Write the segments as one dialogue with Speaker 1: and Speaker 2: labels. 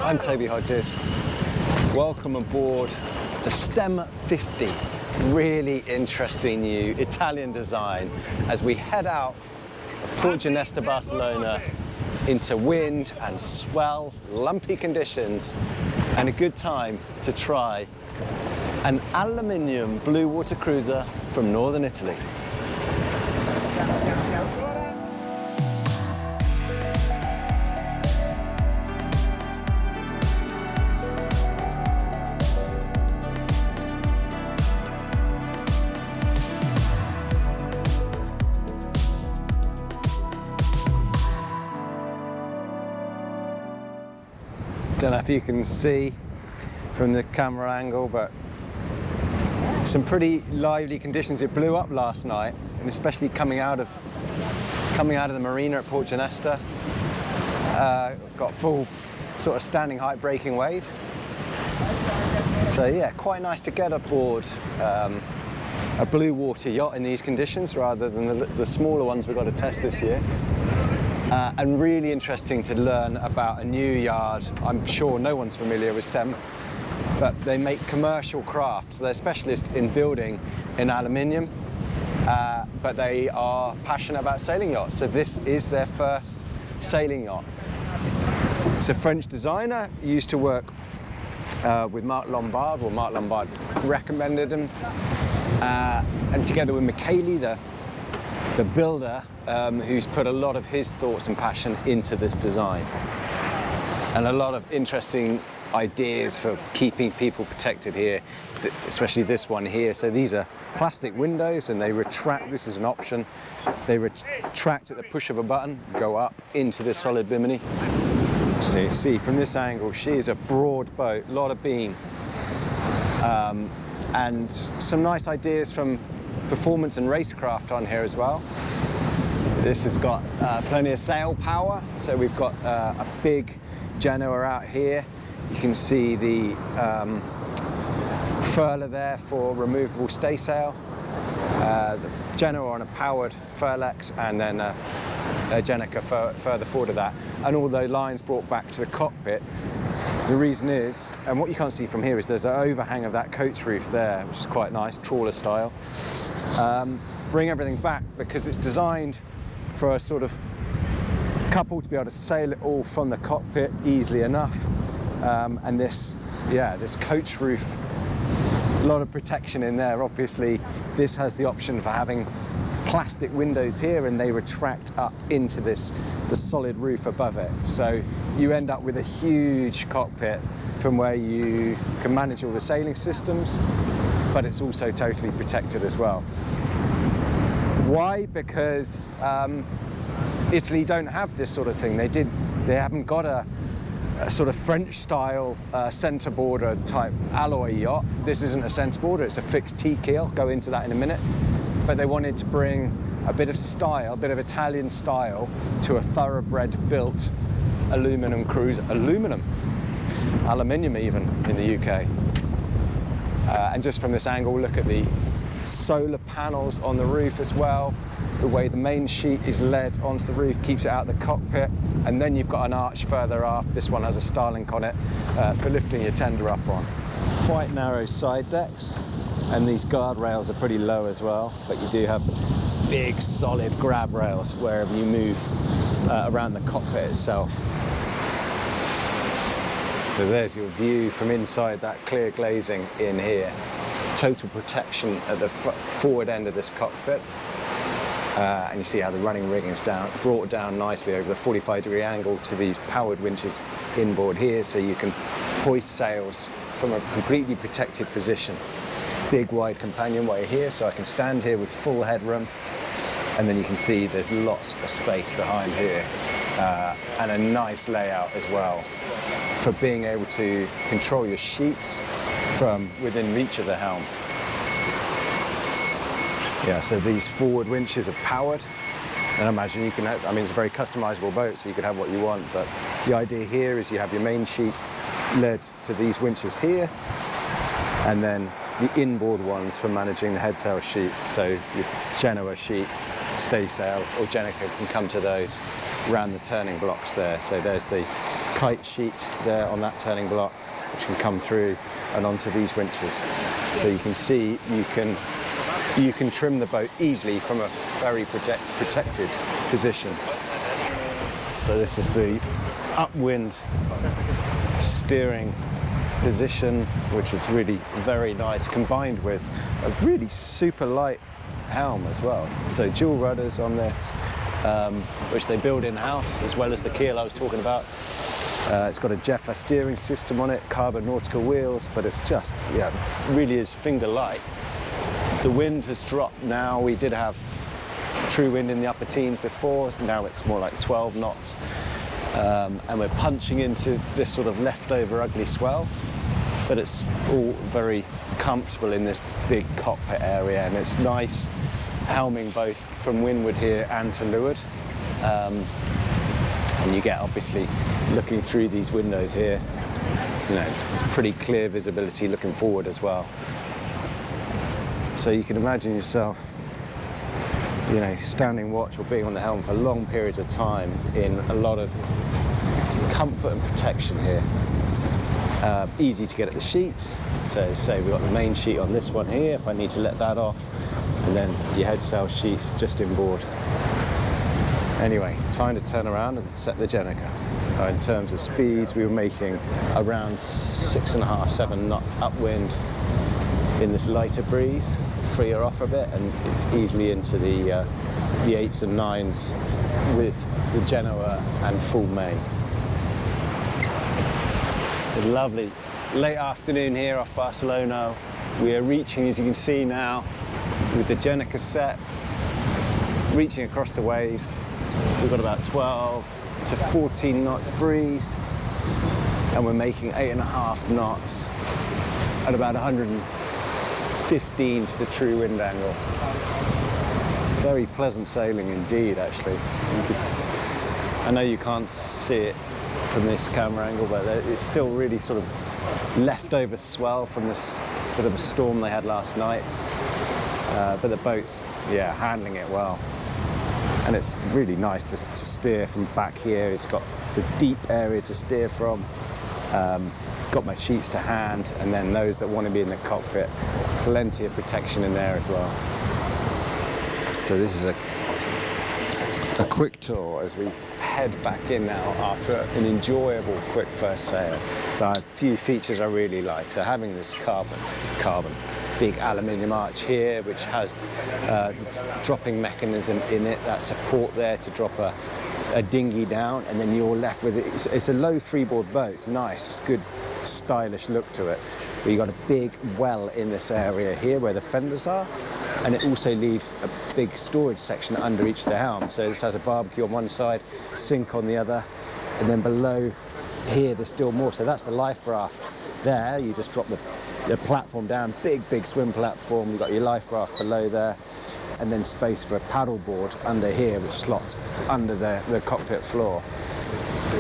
Speaker 1: I'm Toby Hodges. Welcome aboard the STEM 50. Really interesting new Italian design as we head out of Port Ginesta, Barcelona into wind and swell, lumpy conditions, and a good time to try an aluminium blue water cruiser from northern Italy. Don't know if you can see from the camera angle, but some pretty lively conditions. It blew up last night, and especially coming out of the marina at Port Ginesta. Got full sort of standing height breaking waves. So yeah, quite nice to get aboard a blue water yacht in these conditions rather than the smaller ones we've got to test this year. And really interesting to learn about a new yard. I'm sure no one's familiar with STEM, but they make commercial crafts. They're specialists in building in aluminium, but they are passionate about sailing yachts. So this is their first sailing yacht. It's a French designer, used to work with Marc Lombard, or Marc Lombard recommended him, and together with Michele, the builder, who's put a lot of his thoughts and passion into this design, and a lot of interesting ideas for keeping people protected here, especially this one here. So these are plastic windows, and they retract. This is an option. They retract at the push of a button, go up into the solid bimini. So you see from this angle, she is a broad boat, a lot of beam, and some nice ideas from performance and racecraft on here as well. This has got plenty of sail power. So we've got a big Genoa out here. You can see the furler there for removable staysail. The Genoa on a powered furlex, and then a Genica further forward of that. And all those lines brought back to the cockpit. The reason is, and what you can't see from here, is there's an overhang of that coach roof there, which is quite nice, trawler style. Bring everything back because it's designed for a sort of couple to be able to sail it all from the cockpit easily enough. And this coach roof, a lot of protection in there. Obviously, this has the option for having plastic windows here, and they retract up into the solid roof above it. So you end up with a huge cockpit from where you can manage all the sailing systems, but it's also totally protected as well. Why? Because Italy don't have this sort of thing. They haven't got a sort of French style centerboarder type alloy yacht. This isn't a centerboarder, it's a fixed T-keel. Go into that in a minute. But they wanted to bring a bit of style, a bit of Italian style to a thoroughbred built aluminum cruiser. Aluminium even in the UK. And just from this angle, look at the solar panels on the roof as well. The way the main sheet is led onto the roof keeps it out of the cockpit. And then you've got an arch further aft. This one has a Starlink on it for lifting your tender up on. Quite narrow side decks, and these guardrails are pretty low as well, but you do have big solid grab rails wherever you move around the cockpit itself. So there's your view from inside that clear glazing in here. Total protection at the forward end of this cockpit. And you see how the running rigging is brought down nicely over the 45-degree angle to these powered winches inboard here, so you can hoist sails from a completely protected position. Big wide companionway here, so I can stand here with full headroom, and then you can see there's lots of space behind here, and a nice layout as well for being able to control your sheets from within reach of the helm. Yeah, so these forward winches are powered, and I imagine you can have, I mean, it's a very customizable boat, so you can have what you want, but the idea here is you have your main sheet led to these winches here, and then the inboard ones for managing the headsail sheets. So your Genoa sheet, staysail, or Genica can come to those around the turning blocks there. So there's the kite sheet there on that turning block, which can come through and onto these winches. So you can see you can trim the boat easily from a very protected position. So this is the upwind steering position, which is really very nice, combined with a really super light helm as well. So dual rudders on this, which they build in-house, as well as the keel I was talking about. It's got a Jeffer steering system on it, carbon nautical wheels, but it's just, yeah, really is finger light. The wind has dropped now. We did have true wind in the upper teens before, so now it's more like 12 knots. And we're punching into this sort of leftover ugly swell, but it's all very comfortable in this big cockpit area, and it's nice helming both from windward here and to leeward. And you get, obviously, looking through these windows here, you know, it's pretty clear visibility looking forward as well. So you can imagine yourself, you know, standing watch or being on the helm for long periods of time in a lot of comfort and protection here. Easy to get at the sheets. So say we've got the main sheet on this one here, if I need to let that off, and then your head sail sheets just inboard. Anyway, time to turn around and set the Jenica. In terms of speeds, we were making around 6.5, 7 knots upwind in this lighter breeze. Free her off a bit, and it's easily into the 8s and 9s with the Genoa and full main. A lovely late afternoon here off Barcelona. We are reaching, as you can see now, with the Jenica set, reaching across the waves. We've got about 12 to 14 knots breeze, and we're making 8.5 knots at about 115 to the true wind angle. Very pleasant sailing indeed, actually. I know you can't see it from this camera angle, but it's still really sort of leftover swell from this bit of a storm they had last night. But the boat's, yeah, handling it well. And it's really nice to steer from back here. It's a deep area to steer from. Got my sheets to hand, and then those that want to be in the cockpit, plenty of protection in there as well. So this is a quick tour as we head back in now after an enjoyable quick first sail. But a few features I really like. So having this carbon big aluminium arch here, which has dropping mechanism in it, that support there to drop a dinghy down, and then you're left with it. It's a low freeboard boat. It's nice. It's good, stylish look to it. But you've got a big well in this area here where the fenders are, and it also leaves a big storage section under each of the helm. So this has a barbecue on one side, sink on the other, and then below here there's still more. So that's the life raft there. You just drop the platform down, big swim platform. You've got your life raft below there, and then space for a paddle board under here, which slots under the cockpit floor,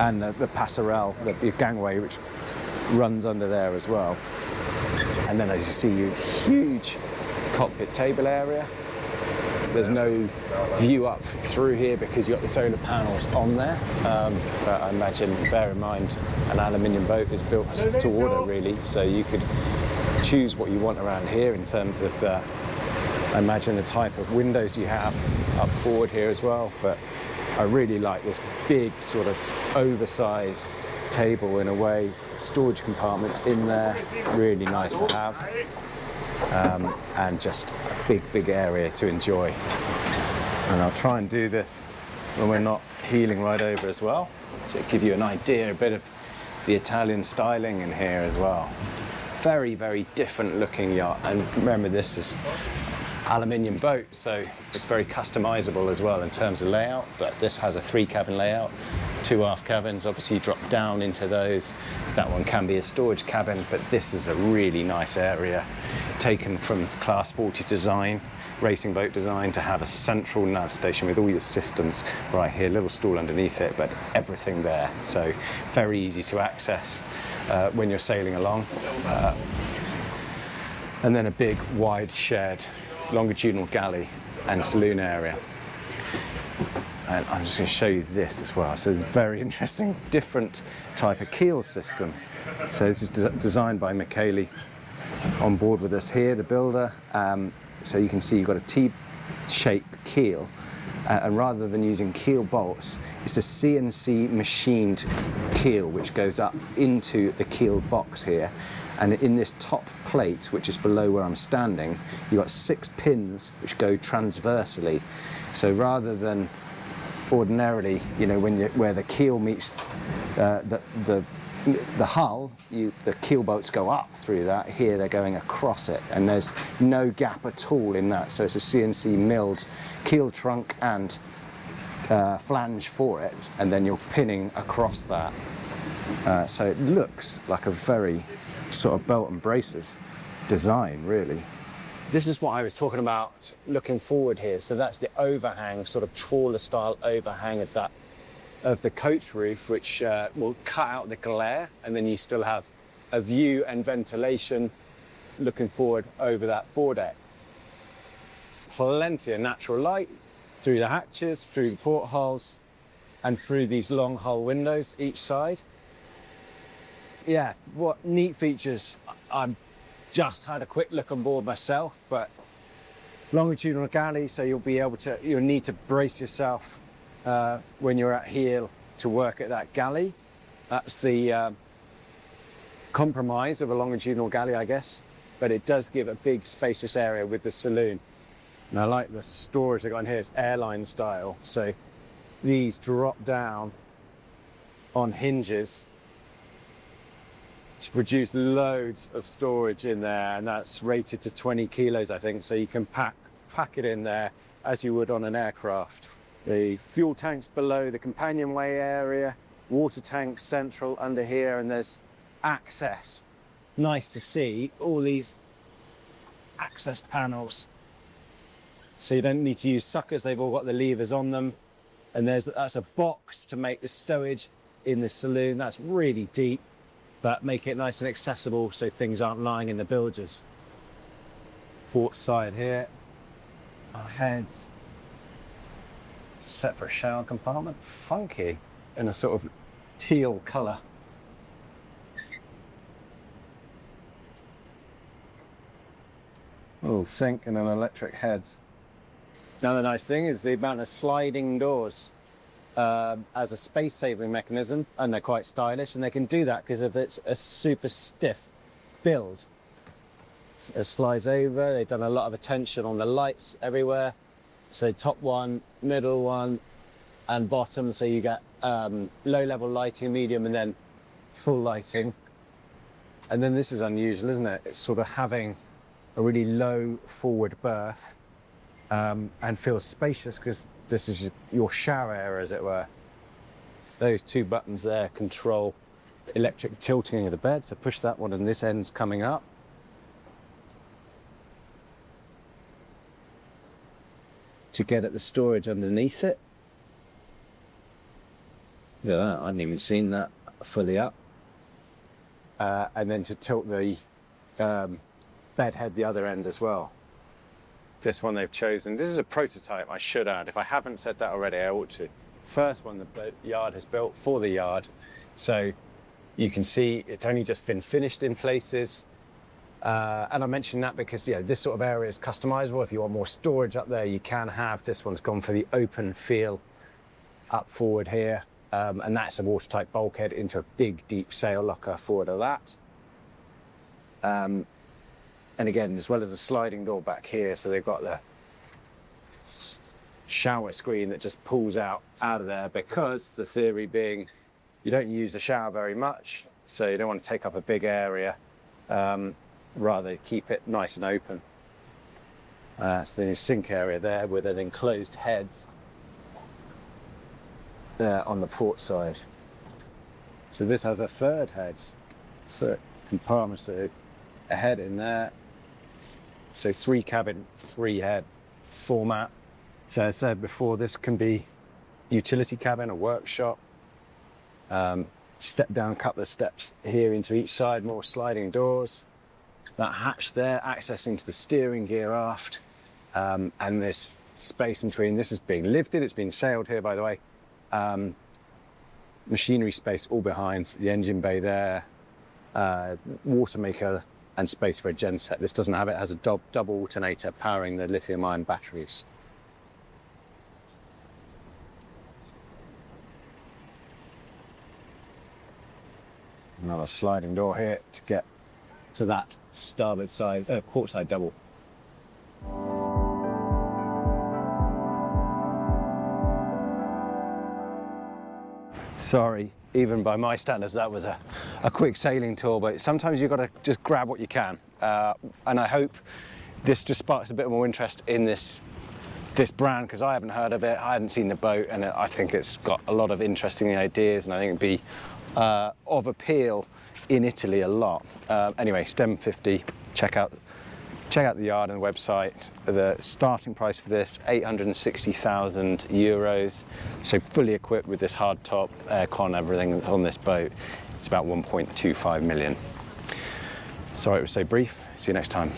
Speaker 1: and the passerelle, the gangway, which runs under there as well. And then, as you see, you huge cockpit table area. There's no view up through here because you've got the solar panels on there. But I imagine, bear in mind, an aluminium boat is built to order, really, so you could choose what you want around here in terms of I imagine the type of windows you have up forward here as well. But I really like this big sort of oversized table in a way, storage compartments in there, really nice to have, and just a big area to enjoy. And I'll try and do this when we're not heeling right over as well, to give you an idea, a bit of the Italian styling in here as well. Very different looking yacht, and remember, this is aluminium boat, so it's very customizable as well in terms of layout. But this has a 3-cabin layout, 2 aft cabins. Obviously you drop down into those. That one can be a storage cabin, but this is a really nice area taken from Class 40 design, racing boat design, to have a central nav station with all your systems right here, little stool underneath it, but everything there. So very easy to access when you're sailing along. And then a big wide shared longitudinal galley and saloon area. And I'm just going to show you this as well. So it's a very interesting, different type of keel system. So this is designed by Michele on board with us here, the builder. So you can see you've got a T-shaped keel. And rather than using keel bolts, it's a CNC machined keel which goes up into the keel box here. And in this top plate, which is below where I'm standing, you've got 6 pins which go transversely. So rather than ordinarily, you know, where the keel meets the hull, the keel bolts go up through that. Here they're going across it, and there's no gap at all in that. So it's a CNC milled keel trunk and flange for it, and then you're pinning across that. So it looks like a very sort of belt and braces design, really. This is what I was talking about looking forward here. So that's the overhang, sort of trawler style overhang of the coach roof, which will cut out the glare, and then you still have a view and ventilation looking forward over that foredeck. Plenty of natural light through the hatches, through the portholes, and through these long hull windows each side. Yeah, what neat features. I've just had a quick look on board myself, but longitudinal galley, so you'll need to brace yourself when you're at heel to work at that galley. That's the compromise of a longitudinal galley, I guess, but it does give a big spacious area with the saloon. And I like the storage they've got in here. It's airline style, so these drop down on hinges to produce loads of storage in there, and that's rated to 20 kilos, I think, so you can pack it in there as you would on an aircraft. The fuel tanks below the companionway area, water tanks central under here, and there's access. Nice to see all these access panels. So you don't need to use suckers, they've all got the levers on them. And that's a box to make the stowage in the saloon. That's really deep, but make it nice and accessible so things aren't lying in the bilges. Port side here, our heads set for a shower compartment. Funky in a sort of teal colour. Little sink and an electric heads. Another nice thing is the amount of sliding doors as a space saving mechanism, and they're quite stylish, and they can do that because of it's a super stiff build. So it slides over. They've done a lot of attention on the lights everywhere. So top one, middle one, and bottom. So you get low level lighting, medium, and then full lighting. And then this is unusual, isn't it? It's sort of having a really low forward berth and feels spacious because this is your shower area, as it were. Those 2 buttons there control electric tilting of the bed. So push that one and this end's coming up. To get at the storage underneath it. Look at that, I hadn't even seen that fully up. And then to tilt the bed head the other end as well. This one they've chosen. This is a prototype, I should add. If I haven't said that already, I ought to. First one the yard has built for the yard. So you can see it's only just been finished in places. And I mention that because this sort of area is customizable. If you want more storage up there, you can have. This one's gone for the open feel up forward here. And that's a watertight bulkhead into a big, deep sail locker forward of that. And again, as well as the sliding door back here, so they've got the shower screen that just pulls out of there, because the theory being you don't use the shower very much, so you don't want to take up a big area, rather keep it nice and open. So then your sink area there with an enclosed heads there on the port side. So this has a third heads, so compartment, so a head in there. So 3 cabin, 3 head format. So I said before, this can be utility cabin, a workshop. Step down a couple of steps here into each side, more sliding doors. That hatch there, accessing to the steering gear aft. And this space in between. This is being lived in, it's being sailed here, by the way. Machinery space all behind, the engine bay there, water maker and space for a genset. This doesn't have it, has a double alternator powering the lithium ion batteries. Another sliding door here to get to that starboard side, port side double. Sorry, even by my standards, that was a quick sailing tour, but sometimes you've got to just grab what you can. And I hope this just sparks a bit more interest in this brand, because I haven't heard of it, I hadn't seen the boat, and I think it's got a lot of interesting ideas, and I think it'd be of appeal in Italy a lot. Anyway, STEM 50, check out the yard and the website. The starting price for this, 860,000 euros. So fully equipped with this hard top, aircon, everything that's on this boat. It's about 1.25 million. Sorry it was so brief. See you next time.